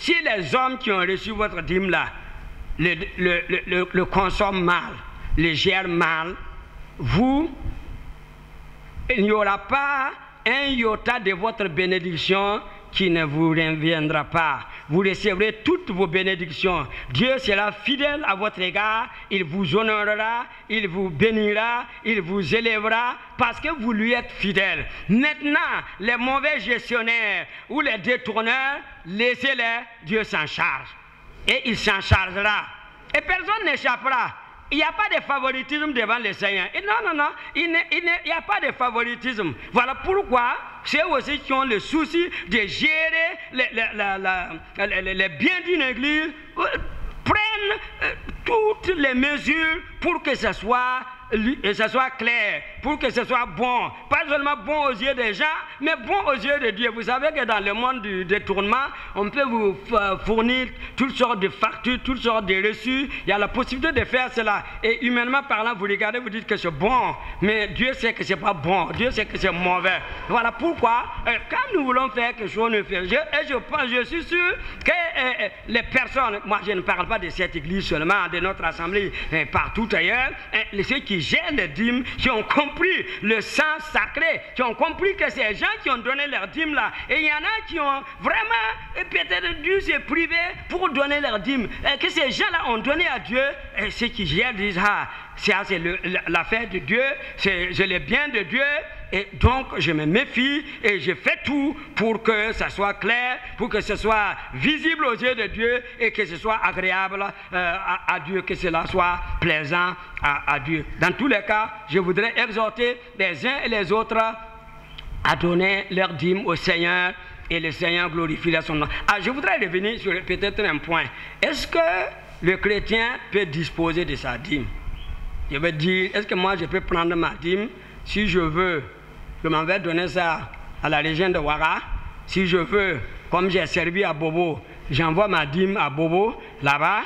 si les hommes qui ont reçu votre dîme là, le consomment mal, le gèrent mal, il n'y aura pas un iota de votre bénédiction qui ne vous reviendra pas. Vous recevrez toutes vos bénédictions. Dieu sera fidèle à votre égard. Il vous honorera, il vous bénira, il vous élèvera parce que vous lui êtes fidèle. Maintenant, les mauvais gestionnaires ou les détourneurs, laissez-les, Dieu s'en charge. Et il s'en chargera. Et personne n'échappera. Il n'y a pas de favoritisme devant le Seigneur. Et non, il n'y a pas de favoritisme. Voilà pourquoi ceux aussi qui ont le souci de gérer les biens d'une église prennent toutes les mesures pour que ce soit clair, pour que ce soit bon. Pas seulement bon aux yeux des gens, mais bon aux yeux de Dieu. Vous savez que dans le monde du détournement, on peut vous fournir toutes sortes de factures, toutes sortes de reçus. Il y a la possibilité de faire cela. Et humainement parlant, vous regardez, vous dites que c'est bon, mais Dieu sait que ce n'est pas bon. Dieu sait que c'est mauvais. Voilà pourquoi, quand nous voulons faire quelque chose, nous faisons. Je suis sûr que les personnes, moi je ne parle pas de cette église seulement, de notre assemblée, partout ailleurs, ceux qui gèrent les dîmes, qui ont compris le sang sacré, qui ont compris que ces gens qui ont donné leurs dîmes là, et il y en a qui ont vraiment peut-être dû se priver pour donner leurs dîmes, et que ces gens là ont donné à Dieu, et ceux qui gèrent disent, ah, c'est l'affaire de Dieu, c'est le bien de Dieu, et donc je me méfie et je fais tout pour que ça soit clair, pour que ce soit visible aux yeux de Dieu et que ce soit agréable à Dieu, que cela soit plaisant à Dieu. Dans tous les cas, je voudrais exhorter les uns et les autres à donner leur dîme au Seigneur et le Seigneur glorifie son nom. Ah, je voudrais revenir sur peut-être un point. Est-ce que le chrétien peut disposer de sa dîme? Je veux dire, est-ce que moi je peux prendre ma dîme? Si je veux, je m'en vais donner ça à la région de Ouara. Si je veux, comme j'ai servi à Bobo, j'envoie ma dîme à Bobo, là-bas.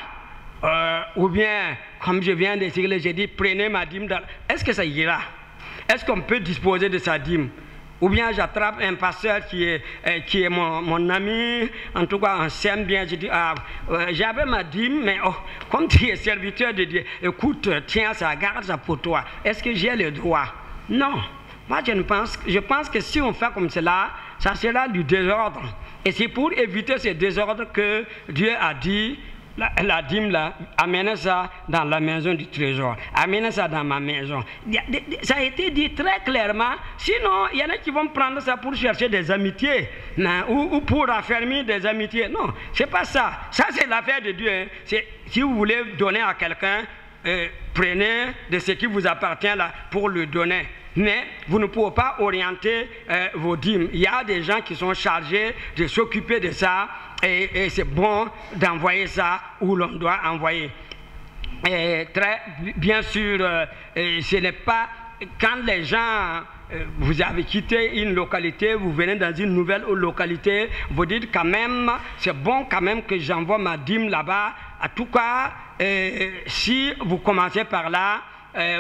Ou bien, comme je viens de dire, j'ai dit, prenez ma dîme. Est-ce que ça ira? Est-ce qu'on peut disposer de sa dîme? Ou bien j'attrape un pasteur qui est mon ami, en tout cas on s'aime bien, je dis, ah, j'avais ma dîme, mais oh, comme tu es serviteur de Dieu, écoute, tiens ça, garde ça pour toi. Est-ce que j'ai le droit? Non. Moi je pense que si on fait comme cela, ça sera du désordre. Et c'est pour éviter ce désordre que Dieu a dit, la dîme là, amenez ça dans la maison du trésor, amenez ça dans ma maison. Ça a été dit très clairement. Sinon, il y en a qui vont prendre ça pour chercher des amitiés, non, ou pour affermir des amitiés. Non, c'est pas ça. Ça, c'est l'affaire de Dieu. Hein. Si vous voulez donner à quelqu'un, prenez de ce qui vous appartient là pour le donner. Mais vous ne pouvez pas orienter vos dîmes. Il y a des gens qui sont chargés de s'occuper de ça et c'est bon d'envoyer ça où l'on doit envoyer. Bien sûr, ce n'est pas quand les gens... vous avez quitté une localité, vous venez dans une nouvelle localité, vous dites quand même, c'est bon quand même que j'envoie ma dîme là-bas. En tout cas, si vous commencez par là,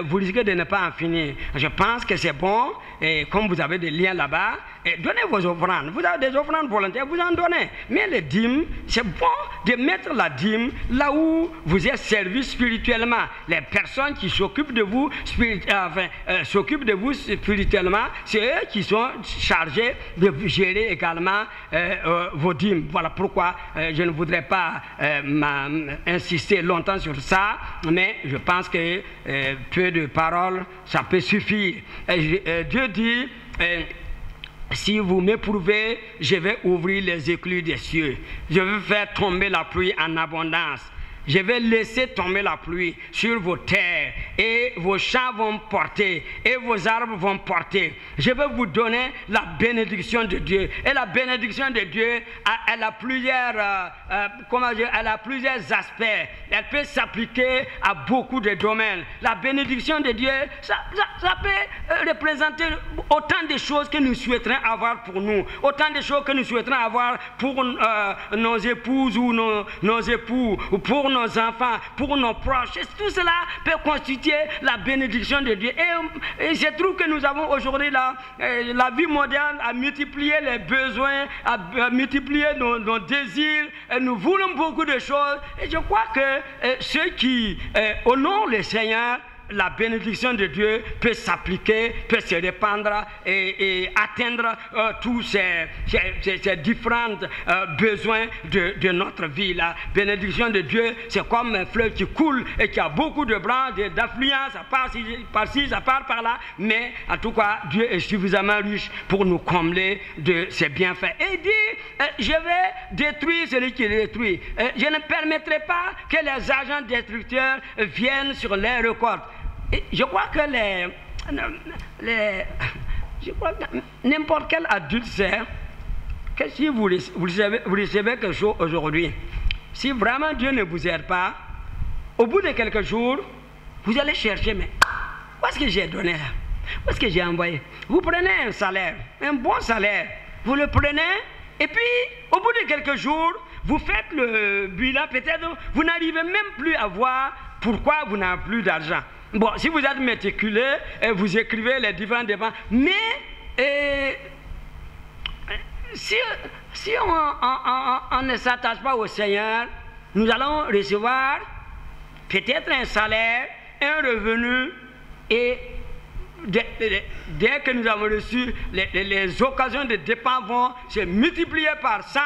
vous risquez de ne pas en finir. Je pense que c'est bon, et comme vous avez des liens là-bas, donnez vos offrandes. Vous avez des offrandes volontaires, vous en donnez. Mais les dîmes, c'est bon de mettre la dîme là où vous êtes servi spirituellement. Les personnes qui s'occupent de vous, spirituellement, c'est eux qui sont chargés de gérer également vos dîmes. Voilà pourquoi je ne voudrais pas insister longtemps sur ça, mais je pense que peu de paroles, ça peut suffire. Dieu dit, si vous m'éprouvez, je vais ouvrir les écluses des cieux. Je vais faire tomber la pluie en abondance. Je vais laisser tomber la pluie sur vos terres et vos champs vont porter et vos arbres vont porter. Je vais vous donner la bénédiction de Dieu. Et la bénédiction de Dieu, elle a plusieurs aspects. Elle peut s'appliquer à beaucoup de domaines. La bénédiction de Dieu, ça peut représenter autant de choses que nous souhaiterions avoir pour nous, autant de choses que nous souhaiterions avoir pour nos épouses ou nos époux, ou pour nos enfants, pour nos proches. Et tout cela peut constituer la bénédiction de Dieu. Et je trouve que nous avons aujourd'hui la vie moderne à multiplier les besoins, à multiplier nos désirs. Et nous voulons beaucoup de choses. Et je crois que ceux qui honorent le Seigneur, la bénédiction de Dieu peut s'appliquer, peut se répandre et atteindre tous ces différents besoins de notre vie. La bénédiction de Dieu, c'est comme un fleuve qui coule et qui a beaucoup de branches, d'affluents, ça part par-ci, ça part par-là. Mais en tout cas, Dieu est suffisamment riche pour nous combler de ses bienfaits. Et il dit, je vais détruire celui qui détruit. Je ne permettrai pas que les agents destructeurs viennent sur les récoltes. Je crois que n'importe quel adulte sait que si vous recevez quelque chose aujourd'hui, si vraiment Dieu ne vous aide pas, au bout de quelques jours, vous allez chercher, mais où est-ce que j'ai donné là? Où est-ce que j'ai envoyé? Vous prenez un salaire, un bon salaire, vous le prenez, et puis au bout de quelques jours, vous faites le bilan, peut-être vous n'arrivez même plus à voir pourquoi vous n'avez plus d'argent. Bon, si vous êtes méticuleux, vous écrivez les différents dépenses, mais si on ne s'attache pas au Seigneur, nous allons recevoir peut-être un salaire, un revenu, et dès que nous avons reçu, les occasions de dépenses vont se multiplier par 100,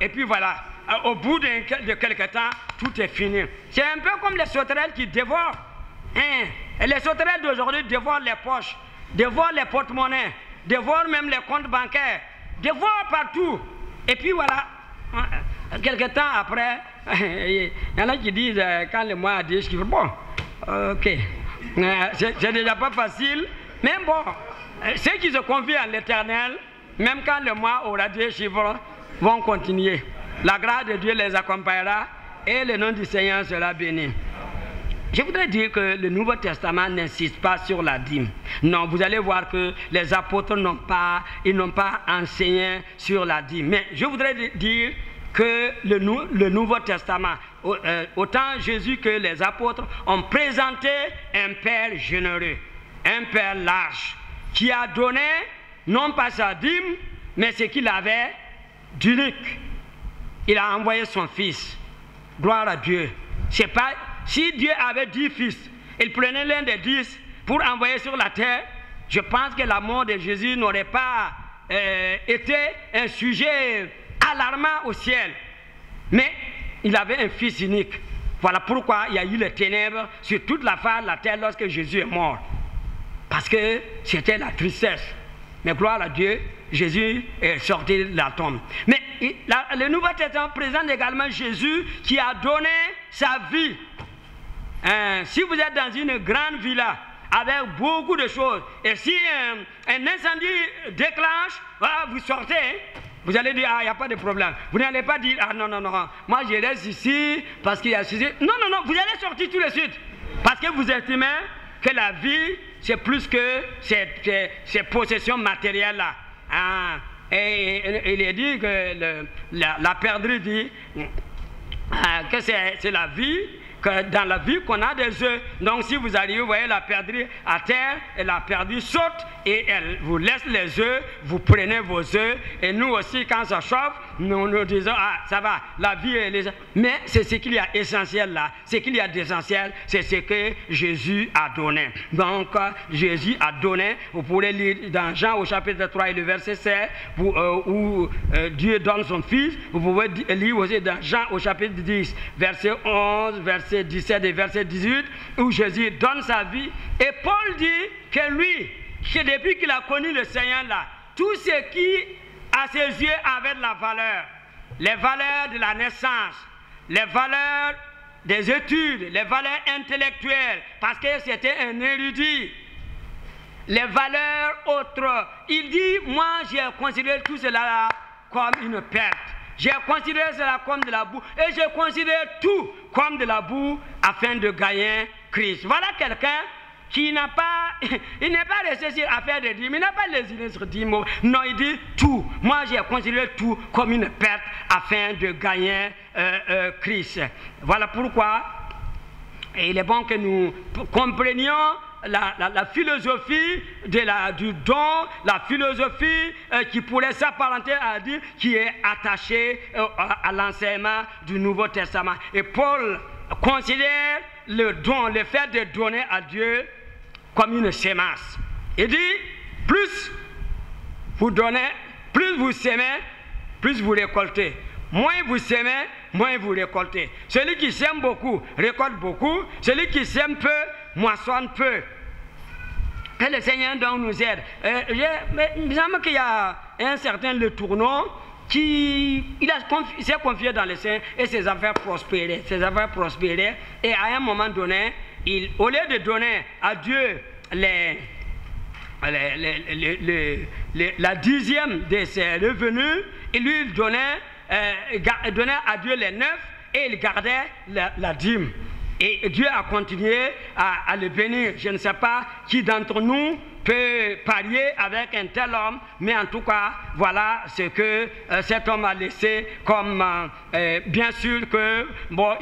et puis voilà, au bout de quelques temps, tout est fini. C'est un peu comme les sauterelles qui dévorent. Et les sauterelles d'aujourd'hui dévorent les poches, dévorent les porte-monnaies, dévorent même les comptes bancaires, dévorent partout. Et puis voilà, quelques temps après, il y en a qui disent, quand le mois a 10 chiffres, bon, ok, c'est déjà pas facile, mais bon, ceux qui se confient à l'Éternel, même quand le mois aura 10 chiffres, vont continuer. La grâce de Dieu les accompagnera et le nom du Seigneur sera béni. Je voudrais dire que le Nouveau Testament n'insiste pas sur la dîme. Non, vous allez voir que les apôtres n'ont pas enseigné sur la dîme. Mais je voudrais dire que le Nouveau Testament, autant Jésus que les apôtres ont présenté un Père généreux, un Père large, qui a donné non pas sa dîme, mais ce qu'il avait d'unique. Il a envoyé son Fils. Gloire à Dieu. C'est pas... Si Dieu avait 10 fils, il prenait l'un des 10 pour envoyer sur la terre, je pense que la mort de Jésus n'aurait pas été un sujet alarmant au ciel. Mais il avait un fils unique. Voilà pourquoi il y a eu les ténèbres sur toute la face de la terre lorsque Jésus est mort. Parce que c'était la tristesse. Mais gloire à Dieu, Jésus est sorti de la tombe. Mais le Nouveau Testament présente également Jésus qui a donné sa vie. Si vous êtes dans une grande villa avec beaucoup de choses, et si un incendie déclenche, voilà, vous sortez, vous allez dire, ah, il n'y a pas de problème. Vous n'allez pas dire, ah non, moi je reste ici parce qu'il y a ceci. Non, vous allez sortir tout de suite. Parce que vous estimez que la vie, c'est plus que ces possessions matérielles-là. Et il est dit que la perdrix dit que c'est la vie, que dans la vie qu'on a des œufs. Donc si vous arrivez, vous voyez la perdrix à terre, et la perdrix saute et elle vous laisse les œufs, vous prenez vos œufs, et nous aussi quand ça chauffe, nous disons, ah ça va, la vie est les... Mais c'est ce qu'il y a essentiel là, ce qu'il y a d'essentiel, c'est ce que Jésus a donné. Donc Jésus a donné, vous pourrez lire dans Jean au chapitre 3 et le verset 7, où Dieu donne son Fils. Vous pouvez lire aussi dans Jean au chapitre 10, verset 11, verset 17 et verset 18, où Jésus donne sa vie. Et Paul dit que lui, depuis qu'il a connu le Seigneur là, tout ce qui à ses yeux avait de la valeur, les valeurs de la naissance, les valeurs des études, les valeurs intellectuelles, parce que c'était un érudit, les valeurs autres. Il dit, moi j'ai considéré tout cela comme une perte. J'ai considéré cela comme de la boue, et j'ai considéré tout comme de la boue afin de gagner Christ. Voilà quelqu'un qui n'a pas, il n'est pas resté sur affaire de dîmes, il n'a pas lésiné sur dîmes. Non, il dit tout. Moi, j'ai considéré tout comme une perte afin de gagner Christ. Voilà pourquoi il est bon que nous comprenions la philosophie du don, la philosophie qui pourrait s'apparenter à dire qui est attachée à l'enseignement du Nouveau Testament. Et Paul considère le don, le fait de donner à Dieu comme une sémence. Il dit, plus vous donnez, plus vous semez, plus vous récoltez. Moins vous semez, moins vous récoltez. Celui qui sème beaucoup, récolte beaucoup. Celui qui sème peu, moissonne peu. Que le Seigneur donc nous aide. Il me semble qu'il y a un certain Le Tourneau qui s'est confié dans les saints et ses affaires prospéraient. Ses affaires prospéraient. Et à un moment donné, au lieu de donner à Dieu la dixième de ses revenus, il lui donnait à Dieu les 9 et il gardait la dîme. Et Dieu a continué à le bénir. Je ne sais pas qui d'entre nous peut parier avec un tel homme, mais en tout cas, voilà ce que cet homme a laissé comme, bien sûr que, bon,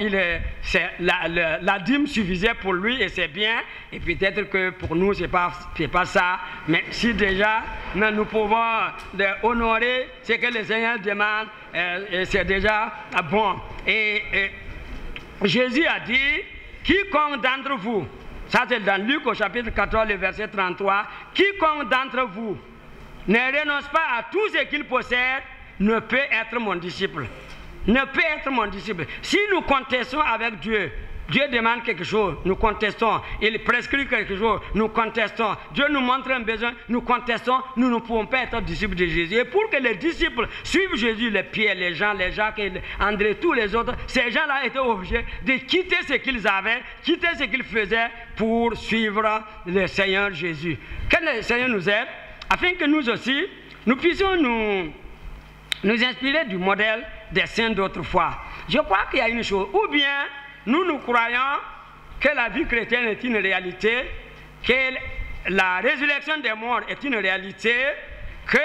la dîme suffisait pour lui et c'est bien, et peut-être que pour nous, c'est pas ça, mais si déjà nous pouvons honorer ce que le Seigneur demande, c'est déjà bon. Et Jésus a dit, quiconque d'entre vous, ça c'est dans Luc au chapitre 14, le verset 33, quiconque d'entre vous ne renonce pas à tout ce qu'il possède, ne peut être mon disciple. Ne peut être mon disciple. Si nous contestons avec Dieu, Dieu demande quelque chose, nous contestons. Il prescrit quelque chose, nous contestons. Dieu nous montre un besoin, nous contestons. Nous ne pouvons pas être disciples de Jésus. Et pour que les disciples suivent Jésus, les Pierre, les Jean, les Jacques, André, tous les autres, ces gens-là étaient obligés de quitter ce qu'ils avaient, quitter ce qu'ils faisaient pour suivre le Seigneur Jésus. Que le Seigneur nous aide, afin que nous aussi, nous puissions nous inspirer du modèle des saints d'autrefois. Je crois qu'il y a une chose, ou bien nous croyons que la vie chrétienne est une réalité, que la résurrection des morts est une réalité, que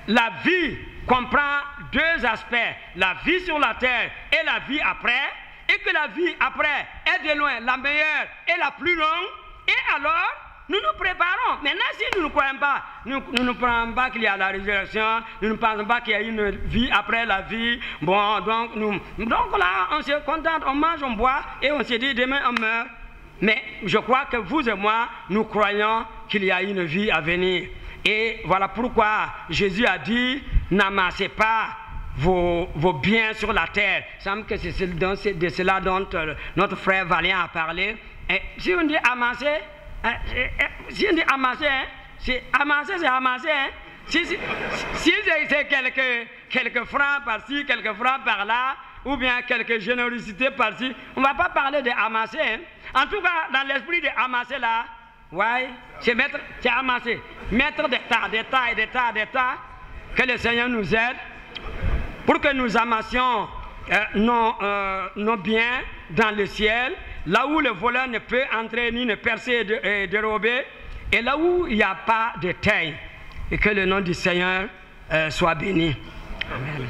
la vie comprend deux aspects, la vie sur la terre et la vie après, et que la vie après est de loin la meilleure et la plus longue, et alors nous nous préparons. Maintenant, si nous ne croyons pas, nous ne pensons pas qu'il y a la résurrection, nous ne pensons pas qu'il y a une vie après la vie. Bon, donc là, on se contente, on mange, on boit, et on se dit demain on meurt. Mais je crois que vous et moi, nous croyons qu'il y a une vie à venir. Et voilà pourquoi Jésus a dit, n'amassez pas vos biens sur la terre. Il semble que c'est de cela dont notre frère Valien a parlé. Et si on dit amasser, si on dit amasser, c'est amasser, hein. Si c'est quelques francs par-ci, quelques francs par-là, ou bien quelques générosités par-ci, on ne va pas parler de amasser. Hein. En tout cas, dans l'esprit de amasser là, ouais, c'est amasser, mettre des tas, que le Seigneur nous aide pour que nous amassions nos biens dans le ciel, là où le voleur ne peut entrer ni ne percer et dérober, et là où il n'y a pas de taille. Et que le nom du Seigneur soit béni. Amen.